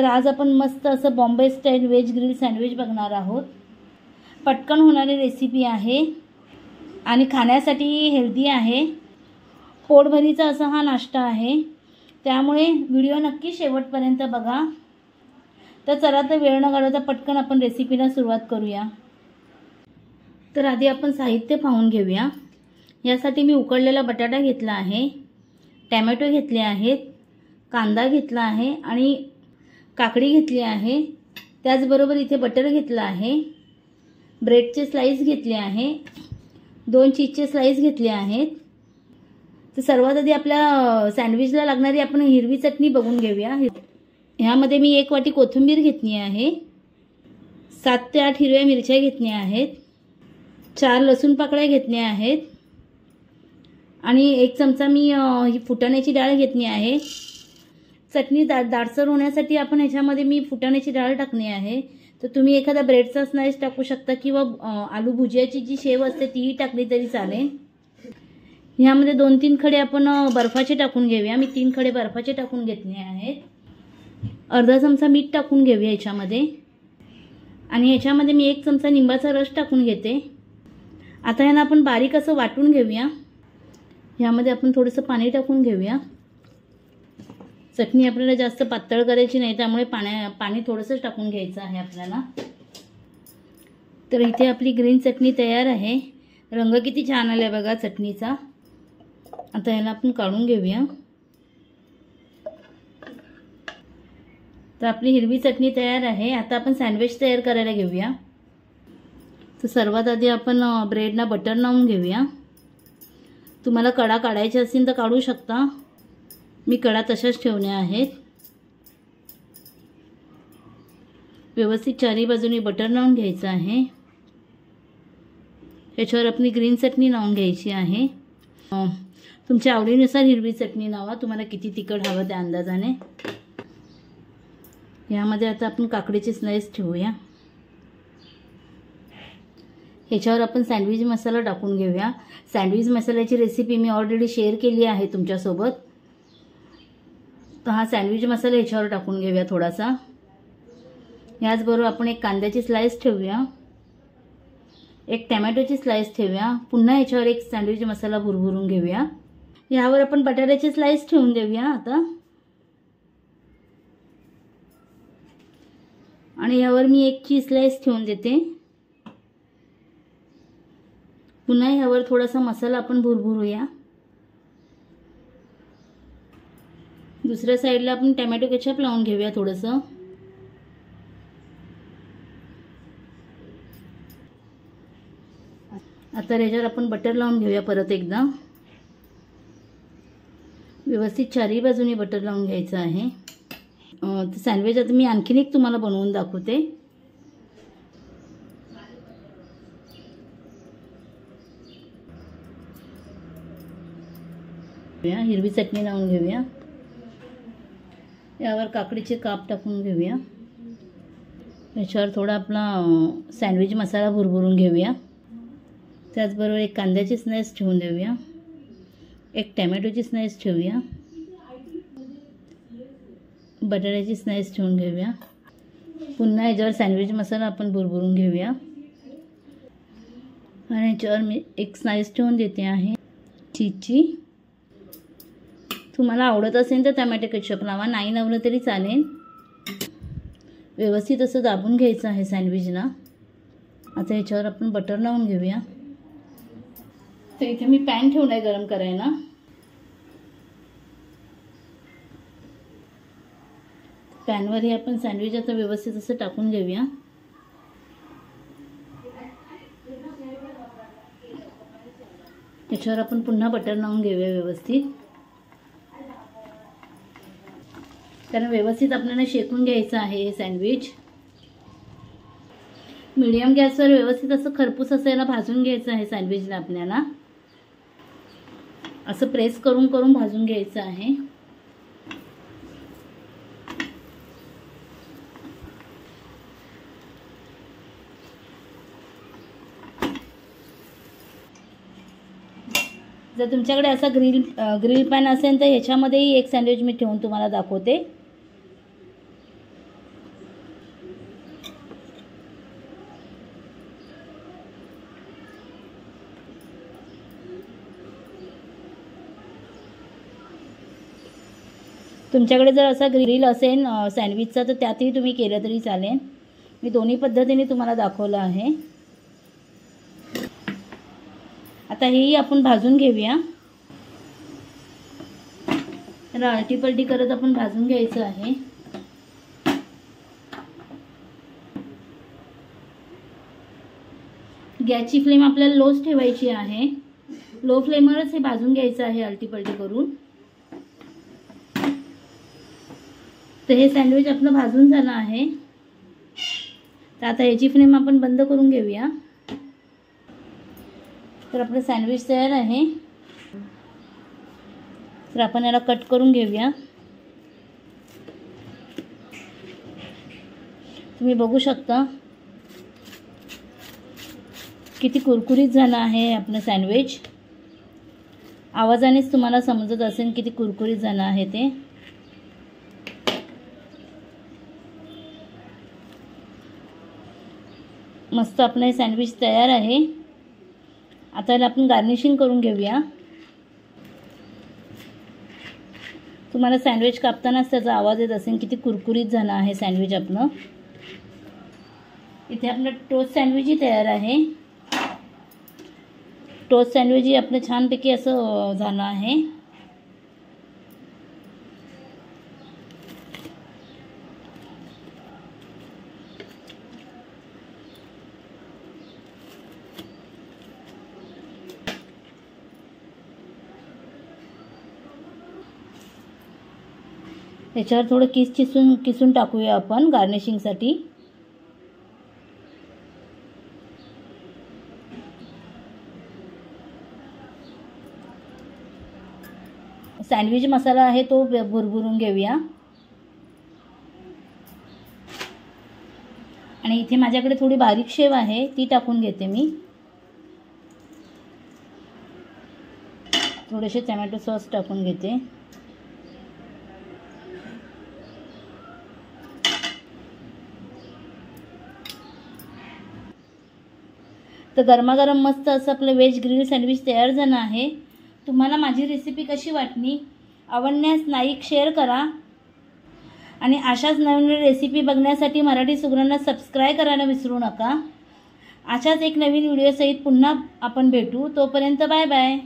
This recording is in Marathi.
तर आज आपण मस्त असं Bombay style veg grill sandwich बघणार आहोत। पटकन होणारी रेसिपी आहे आणि खाण्यासाठी हेल्दी आहे। पोटभरीचा असा हा नाश्ता आहे, त्यामुळे व्हिडिओ नक्की शेवटपर्यंत बघा। तर चला तर वेळ न घालवता पटकन आपण रेसिपीला सुरुवात करूया। तर आधी आपण साहित्य पाहून घेऊया। यासाठी मी उकडलेला बटाटा घेतला आहे, टोमॅटो घेतले आहेत, कांदा घेतला आहे आणि काकडी घेतली आहे। त्याचबरोबर इथे बटर घेतलं आहे, ब्रेडचे स्लाइस घेतले आहे, 2 चीजचे स्लाइस घेतले आहेत। तर सर्वात आधी आपल्या सँडविचला लागणारी आपण हिरवी चटणी बघून घेऊया। ह्यामध्ये मी 1 वाटी कोथिंबीर घेतली आहे, 7 ते 8 हिरव्या मिरच्या घेतल्या आहेत, 4 लसूण पाकळ्या घेतल्या आहेत आणि 1 चमचा मी ही फुटाण्याची डाळ घेतली आहे। चटणी दाटसर होण्यासाठी आपण ह्याच्यामध्ये मी फुटाण्याची डाळ टाकली आहे। तर तुम्ही एखादा ब्रेडचा स्लाइस टाकू शकता किंवा आलू भुजियाची जी शेव असते तीही टाकली तरी चालेल। ह्यामध्ये 2-3 खडे आपण बर्फाचे टाकून घेऊया। मी 3 खडे बर्फाचे टाकून घेतले आहेत। अर्धा चमचा मीठ टाकून घेऊया ह्याच्यामध्ये आणि ह्याच्यामध्ये मी 1 चमचा लिंबाचा रस टाकून घेते। आता ह्यांना आपण बारीक असं वाटून घेऊया। ह्यामध्ये आपण थोडंसं पाणी टाकून घेऊया। चटणी आपल्याला जास्त पातळ करायची नाही, त्यामुळे पाणी थोडंसं टाकून घ्यायचं आहे आपल्याला। तर इथे आपली ग्रीन चटणी तयार आहे। रंग किती छान आला बघा चटणीचा। आता याला आपण काढून घेऊया। तर आपली हिरवी चटणी तयार आहे। आता आपण सँडविच तयार करायला घेऊया। तर सर्वात आधी आपण ब्रेडला बटर लावून घेऊया। तुम्हाला कडा काढायचे असतील तर काढू शकता, मी कडा तशाच ठेवल्या आहेत। व्यवस्थित चारी बाजूनी बटर लावून घ्यायचं आहे। याच्यावर आपली ग्रीन चटणी लावून घ्यायची आहे। तुमच्या आवडीनुसार हिरवी चटणी लावा, तुम्हाला किती तिखट हवं त्या अंदाजाने। यामध्ये आता आपण काकडीचे स्लाइस ठेवूया। ह्याच्यावर आपण सँडविच मसाला टाकून घेऊया। सँडविच मसाल्याची रेसिपी मी ऑलरेडी शेअर केली आहे तुमच्यासोबत। तर हा सँडविच मसाला ह्याच्यावर टाकून घेऊया थोडासा। याचबरोबर आपण 1 कांद्याची स्लाइस ठेवूया, 1 टोमॅटोची स्लाइस ठेवूया। पुन्हा ह्याच्यावर 1 सँडविच मसाला भुरभुरून घेऊया। यावर आपण बटाट्याची स्लाइस ठेवून देऊया आता आणि यावर मी 1 चीज स्लाइस ठेवून देते। पुन्हा ह्यावर थोडासा मसाला आपण भुरभुरूया। दुसऱ्या साईडला आपण टोमॅटो केचप लावून घेऊया थोडंसं। आता ह्याच्यावर आपण बटर लावून घेऊया परत एकदा। व्यवस्थित चारही बाजूनी बटर लावून घ्यायचं आहे। सँडविच आता मी आणखीन एक तुम्हाला बनवून दाखवते। हिरवी चटणी लावून घेऊया। यावर काकडीचे काप टाकून घेऊया। याच्यावर थोडा आपला सँडविच मसाला भुरभुरून घेऊया। त्याचबरोबर 1 कांद्याची स्लाइस ठेवून देऊया, 1 टोमॅटोची स्लाइस ठेवूया, बटाट्याची स्लाइस ठेवून घेऊया। पुन्हा याच्यावर सँडविच मसाला आपण भुरभुरून घेऊया आणि याच्यावर मी 1 स्लाइस ठेवून देते आहे चीजची। तुम्हाला आवडत असेल तर टोमॅटो केचप लावा, नाही लावलं तरी चालेल। व्यवस्थित असं दाबून घ्यायचं आहे सँडविचला। आता याच्यावर आपण बटर लावून घेऊया। तर इथे मी पॅन ठेवलाय गरम करायला। पॅनवर हे आपण सँडविच आता व्यवस्थित असं टाकून घेऊया। याच्यावर आपण पुन्हा बटर लावून घेऊया व्यवस्थित, कारण व्यवस्थित आपल्याला शेकून घ्यायचं आहे हे सँडविच। मीडियम गॅसवर व्यवस्थित असं खरपूस असायला भाजून घ्यायचं आहे सँडविचला आपल्याला। असं प्रेस करून करून भाजून घ्यायचं आहे। जर तुमच्याकडे असा ग्रिल पॅन असेल तर ह्याच्यामध्येही 1 सँडविच मी ठेवून तुम्हाला दाखवते। तुमच्याकडे जर असा ग्रिल असेल सँडविचचा तर त्यातही तुम्ही केलं तरी चालेल. मी दोन्ही पद्धतीने तुम्हाला दाखवलं आहे. आता हेही आपण भाजून घेऊया. त्याला आलटीपलटी करत आपण भाजून घ्यायचं आहे. गॅसची फ्लेम आपल्याला लोच ठेवायची आहे. लो फ्लेमवरच हे भाजून घ्यायचं आहे आलटीपलटी करून. तर हे सँडविच आपलं भाजून झालं आहे. तर आता याची फ्लेम आपण बंद करून घेऊया. तर आपलं सँडविच तयार आहे. तर आपण याला कट करून घेऊया. तुम्ही बघू शकता किती कुरकुरीत झालं आहे आपलं सँडविच. आवाजानेच तुम्हाला समजत असेल किती कुरकुरीत झालं आहे ते. मस्त आपलं हे सँडविच तयार आहे. आता याला आपण गार्निशिंग करून घेऊया. तुम्हाला सँडविच कापतानाच त्याचा आवाज येत असेल किती कुरकुरीत झालं आहे सँडविच आपलं. इथे आपलं टोस्ट सँडविचही तयार आहे. टोस्ट सँडविचही आपलं छानपैकी असं झालं आहे. त्याच्यावर थोडं किसून टाकूया आपण गार्निशिंगसाठी. सँडविच मसाला आहे तो भुरभुरून घेऊया. आणि इथे माझ्याकडे थोडी बारीक शेव आहे ती टाकून घेते मी. थोडेसे टोमॅटो सॉस टाकून घेते. तर गरमागरम मस्त असं आपलं व्हेज ग्रिल सँडविच तयार झालं आहे. तुम्हाला माझी रेसिपी कशी वाटली? आवडल्यास लाईक शेअर करा. आणि अशाच नवीन रेसिपी बघण्यासाठी मराठी सुगरणला सबस्क्राईब करायला विसरू नका. अशाच एक नवीन व्हिडिओसहित पुन्हा आपण भेटू. तोपर्यंत बाय बाय.